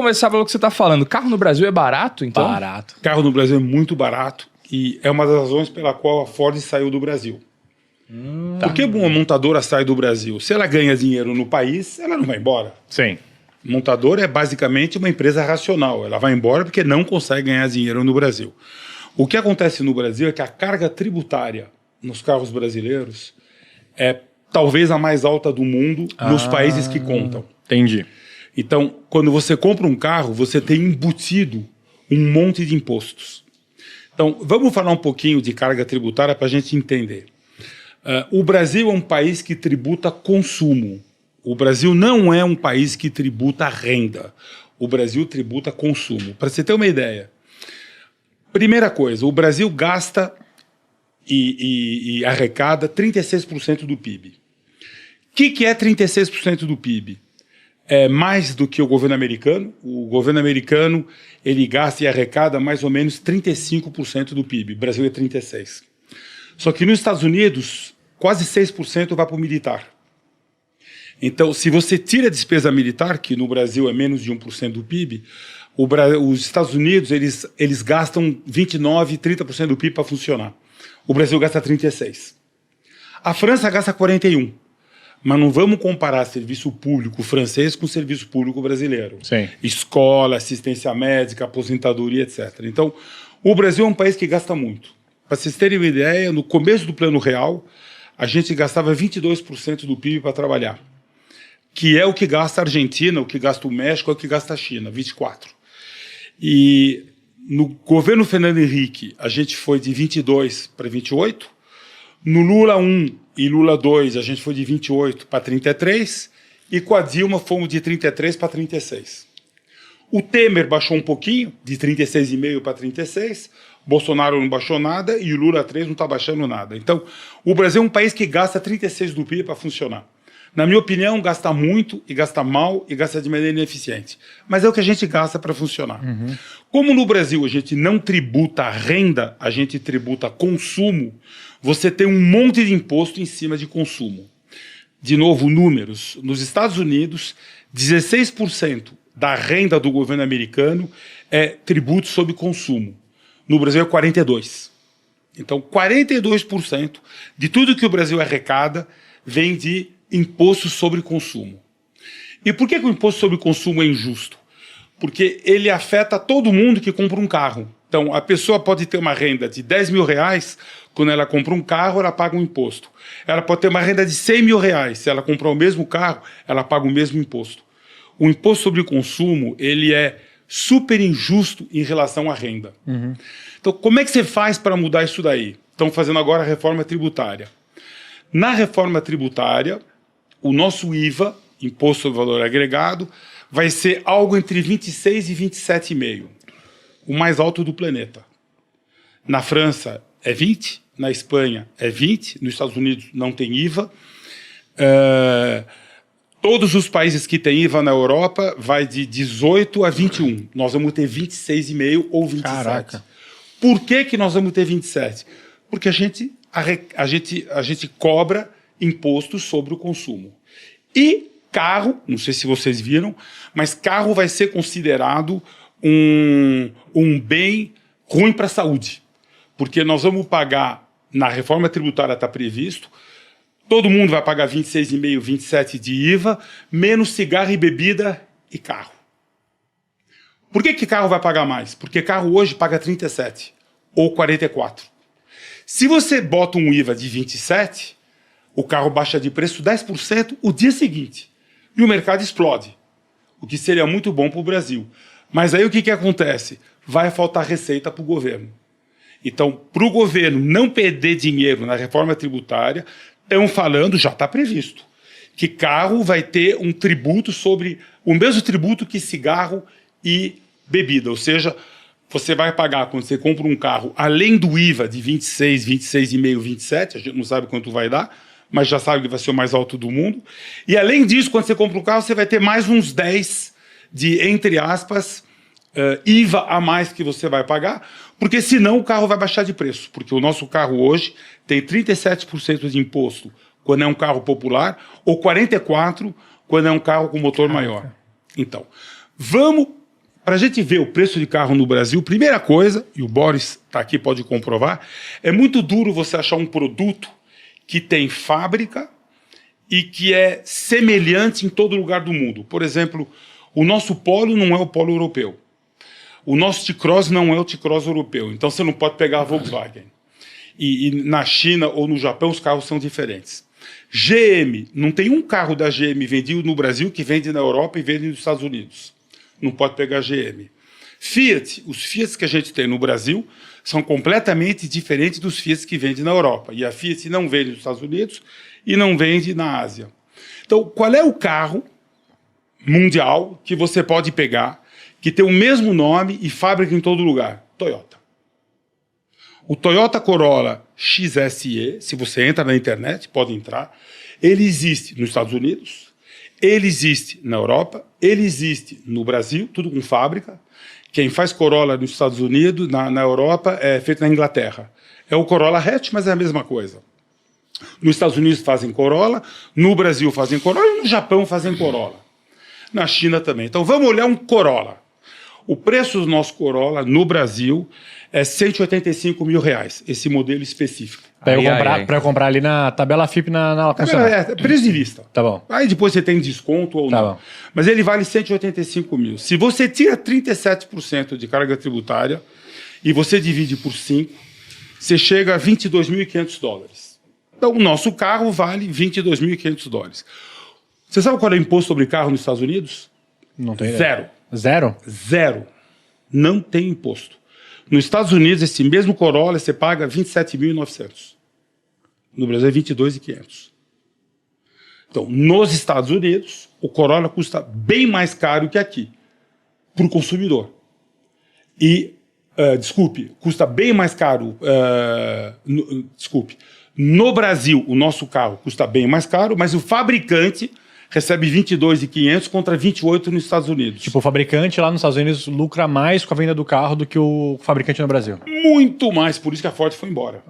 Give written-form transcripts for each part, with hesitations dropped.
começar pelo que você está falando. Carro no Brasil é barato, então? Barato. Carro no Brasil é muito barato e é uma das razões pela qual a Ford saiu do Brasil. Por que uma montadora sai do Brasil? Se ela ganha dinheiro no país, ela não vai embora. Sim. Montadora é basicamente uma empresa racional. Ela vai embora porque não consegue ganhar dinheiro no Brasil. O que acontece no Brasil é que a carga tributária nos carros brasileiros é talvez a mais alta do mundo nos países que contam. Entendi. Então, quando você compra um carro, você tem embutido um monte de impostos. Então, vamos falar um pouquinho de carga tributária para a gente entender. O Brasil é um país que tributa consumo. O Brasil não é um país que tributa renda. O Brasil tributa consumo. Para você ter uma ideia, primeira coisa, o Brasil gasta e arrecada 36% do PIB. O que é 36% do PIB? É mais do que o governo americano. O governo americano ele gasta e arrecada mais ou menos 35% do PIB. O Brasil é 36%. Só que nos Estados Unidos, quase 6% vai para o militar. Então, se você tira a despesa militar, que no Brasil é menos de 1% do PIB, os Estados Unidos eles gastam 29%, 30% do PIB para funcionar. O Brasil gasta 36%. A França gasta 41%. Mas não vamos comparar serviço público francês com serviço público brasileiro. Sim. Escola, assistência médica, aposentadoria, etc. Então, o Brasil é um país que gasta muito. Para vocês terem uma ideia, no começo do Plano Real, a gente gastava 22% do PIB para trabalhar, que é o que gasta a Argentina, o que gasta o México, é o que gasta a China, 24%. E no governo Fernando Henrique, a gente foi de 22% para 28%. No Lula 1 e Lula 2, a gente foi de 28% para 33%. E com a Dilma, fomos de 33% para 36%. O Temer baixou um pouquinho, de 36,5% para 36%. Bolsonaro não baixou nada e o Lula 3 não está baixando nada. Então, o Brasil é um país que gasta 36% do PIB para funcionar. Na minha opinião, gasta muito e gasta mal e gasta de maneira ineficiente. Mas é o que a gente gasta para funcionar. Como no Brasil a gente não tributa renda, a gente tributa consumo, você tem um monte de imposto em cima de consumo. De novo, números. Nos Estados Unidos, 16% da renda do governo americano é tributo sobre consumo. No Brasil é 42%. Então, 42% de tudo que o Brasil arrecada vem de imposto sobre consumo. E por que o imposto sobre consumo é injusto? Porque ele afeta todo mundo que compra um carro. Então, a pessoa pode ter uma renda de 10 mil reais, quando ela compra um carro, ela paga um imposto. Ela pode ter uma renda de 100 mil reais, se ela comprar o mesmo carro, ela paga o mesmo imposto. O imposto sobre consumo, ele é super injusto em relação à renda. Então, como é que você faz para mudar isso daí? Estão fazendo agora a reforma tributária. Na reforma tributária, o nosso IVA, Imposto sobre Valor Agregado, vai ser algo entre 26 e 27,5%, o mais alto do planeta. Na França é 20%, na Espanha é 20%, nos Estados Unidos não tem IVA. Todos os países que têm IVA na Europa vai de 18 a 21. Nós vamos ter 26,5 ou 27. Caraca. Por que nós vamos ter 27? Porque a gente cobra impostos sobre o consumo. E carro, não sei se vocês viram, mas carro vai ser considerado um bem ruim para a saúde. Porque nós vamos pagar, na reforma tributária está previsto, todo mundo vai pagar 26,5, 27 de IVA, menos cigarro e bebida e carro. Por que carro vai pagar mais? Porque carro hoje paga 37 ou 44. Se você bota um IVA de 27, o carro baixa de preço 10% o dia seguinte. E o mercado explode, o que seria muito bom para o Brasil. Mas aí o que acontece? Vai faltar receita para o governo. Então, para o governo não perder dinheiro na reforma tributária, estão falando, já está previsto, que carro vai ter um tributo sobre o mesmo tributo que cigarro e bebida. Ou seja, você vai pagar, quando você compra um carro, além do IVA de 26, 26,5, 27, a gente não sabe quanto vai dar, mas já sabe que vai ser o mais alto do mundo. E além disso, quando você compra um carro, você vai ter mais uns 10 de, entre aspas, IVA a mais que você vai pagar, porque senão o carro vai baixar de preço, porque o nosso carro hoje tem 37% de imposto quando é um carro popular, ou 44% quando é um carro com motor maior. Então, vamos para a gente ver o preço de carro no Brasil, primeira coisa, e o Boris está aqui, pode comprovar, é muito duro você achar um produto que tem fábrica e que é semelhante em todo lugar do mundo. Por exemplo, o nosso Polo não é o Polo europeu. O nosso T-Cross não é o T-Cross europeu. Então você não pode pegar a Volkswagen. E na China ou no Japão os carros são diferentes. GM, não tem um carro da GM vendido no Brasil que vende na Europa e vende nos Estados Unidos. Não pode pegar GM. Fiat, os Fiat que a gente tem no Brasil são completamente diferentes dos Fiat que vende na Europa. E a Fiat não vende nos Estados Unidos e não vende na Ásia. Então, qual é o carro mundial que você pode pegar que tem o mesmo nome e fábrica em todo lugar? Toyota. O Toyota Corolla XSE, se você entra na internet, pode entrar, ele existe nos Estados Unidos, ele existe na Europa, ele existe no Brasil, tudo com fábrica. Quem faz Corolla nos Estados Unidos, na Europa, é feito na Inglaterra. É o Corolla hatch, mas é a mesma coisa. Nos Estados Unidos fazem Corolla, no Brasil fazem Corolla e no Japão fazem Corolla. Na China também. Então vamos olhar um Corolla. O preço do nosso Corolla no Brasil é R$185 mil, esse modelo específico. Para eu comprar ali na tabela FIP na concessionária. É preço de lista. Tá bom. Aí depois você tem desconto ou não. Bom. Mas ele vale 185 mil. Se você tira 37% de carga tributária e você divide por 5, você chega a $22.500. Então o nosso carro vale $22.500. Você sabe qual é o imposto sobre carro nos Estados Unidos? Não tem ideia. Zero. Zero? Zero. Não tem imposto. Nos Estados Unidos, esse mesmo Corolla, você paga R$27.900. No Brasil é R$22.500. Então, nos Estados Unidos, o Corolla custa bem mais caro que aqui, para o consumidor. E, custa bem mais caro... No Brasil, o nosso carro custa bem mais caro, mas o fabricante recebe R$22.500 contra R$28 nos Estados Unidos. Tipo, o fabricante lá nos Estados Unidos lucra mais com a venda do carro do que o fabricante no Brasil. Muito mais, por isso que a Ford foi embora.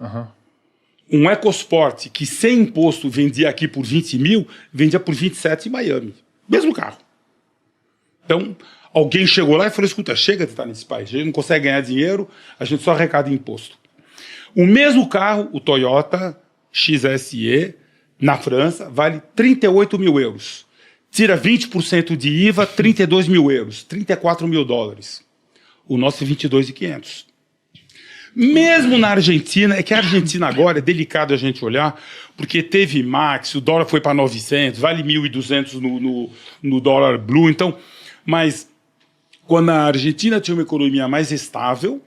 Um EcoSport que sem imposto vendia aqui por 20 mil, vendia por 27 em Miami. Mesmo carro. Então, alguém chegou lá e falou, escuta, chega de estar nesse país, a gente não consegue ganhar dinheiro, a gente só arrecada imposto. O mesmo carro, o Toyota XSE, na França, vale 38 mil euros. Tira 20% de IVA, 32 mil euros, 34 mil dólares. O nosso é 22.500. Mesmo na Argentina, é que a Argentina agora é delicado a gente olhar, porque teve Max, o dólar foi para 900, vale 1.200 no dólar blue. Então, mas quando a Argentina tinha uma economia mais estável,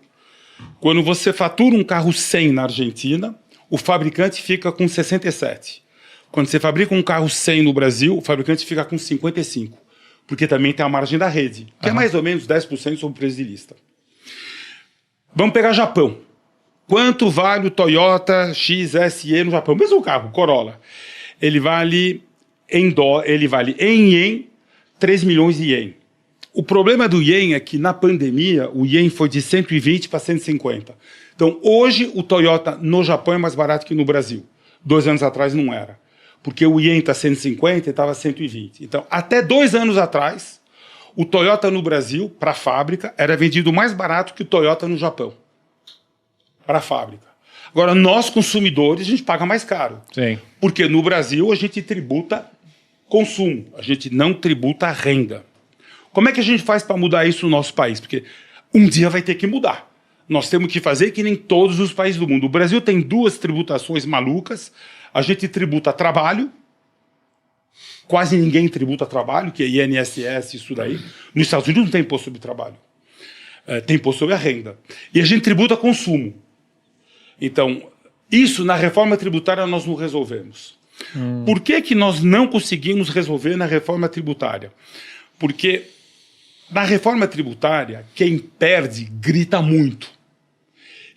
quando você fatura um carro 100 na Argentina, o fabricante fica com 67. Quando você fabrica um carro 100 no Brasil, o fabricante fica com 55. Porque também tem a margem da rede, que é mais ou menos 10% sobre o preço de lista. Vamos pegar Japão. Quanto vale o Toyota XSE no Japão? Mesmo carro, Corolla. Ele vale em ien 3 milhões de ien. O problema do ien é que na pandemia o ien foi de 120 para 150. Então hoje o Toyota no Japão é mais barato que no Brasil. 2 anos atrás não era. Porque o ien está 150 e estava 120. Então até 2 anos atrás o Toyota no Brasil, para a fábrica, era vendido mais barato que o Toyota no Japão. Para a fábrica. Agora nós consumidores a gente paga mais caro. Sim. Porque no Brasil a gente tributa consumo, a gente não tributa renda. Como é que a gente faz para mudar isso no nosso país? Porque um dia vai ter que mudar. Nós temos que fazer que nem todos os países do mundo. O Brasil tem 2 tributações malucas. A gente tributa trabalho. Quase ninguém tributa trabalho, que é INSS, isso daí. Nos Estados Unidos não tem imposto sobre trabalho. Tem imposto sobre a renda. E a gente tributa consumo. Então, isso na reforma tributária nós não resolvemos. Por que nós não conseguimos resolver na reforma tributária? Porque na reforma tributária, quem perde grita muito.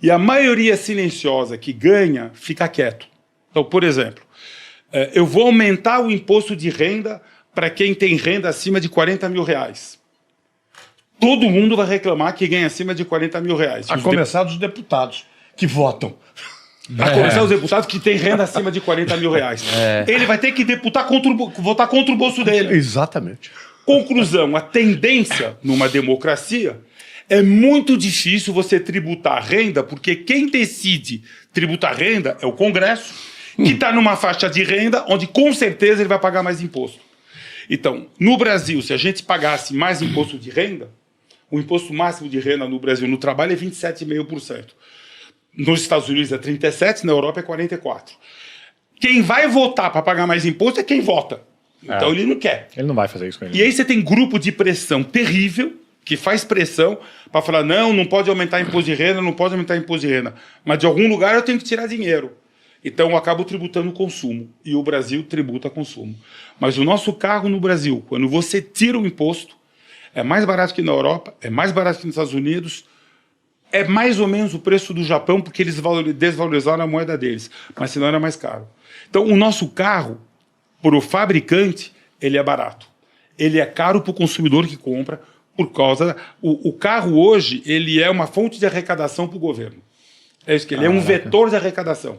E a maioria silenciosa que ganha, fica quieto. Então, por exemplo, eu vou aumentar o imposto de renda para quem tem renda acima de 40 mil reais. Todo mundo vai reclamar que ganha acima de 40 mil reais. A começar dos deputados que votam. A começar os deputados que têm renda acima de 40 mil reais. Ele vai ter que votar contra o bolso dele. Exatamente. Conclusão, a tendência numa democracia é muito difícil você tributar renda, porque quem decide tributar renda é o Congresso, que está numa faixa de renda onde com certeza ele vai pagar mais imposto. Então, no Brasil, se a gente pagasse mais imposto de renda, o imposto máximo de renda no Brasil no trabalho é 27,5%. Nos Estados Unidos é 37%, na Europa é 44%. Quem vai votar para pagar mais imposto é quem vota. Então ele não quer. Ele não vai fazer isso com ele. E aí você tem grupo de pressão terrível, que faz pressão para falar, não pode aumentar imposto de renda, não pode aumentar imposto de renda. Mas de algum lugar eu tenho que tirar dinheiro. Então eu acabo tributando o consumo. E o Brasil tributa consumo. Mas o nosso carro no Brasil, quando você tira o imposto, é mais barato que na Europa, é mais barato que nos Estados Unidos, é mais ou menos o preço do Japão, porque eles desvalorizaram a moeda deles. Mas senão era mais caro. Então o nosso carro, para o fabricante, ele é barato. Ele é caro para o consumidor que compra, por causa... O carro hoje, ele é uma fonte de arrecadação para o governo. É isso que ele é, um vetor de arrecadação.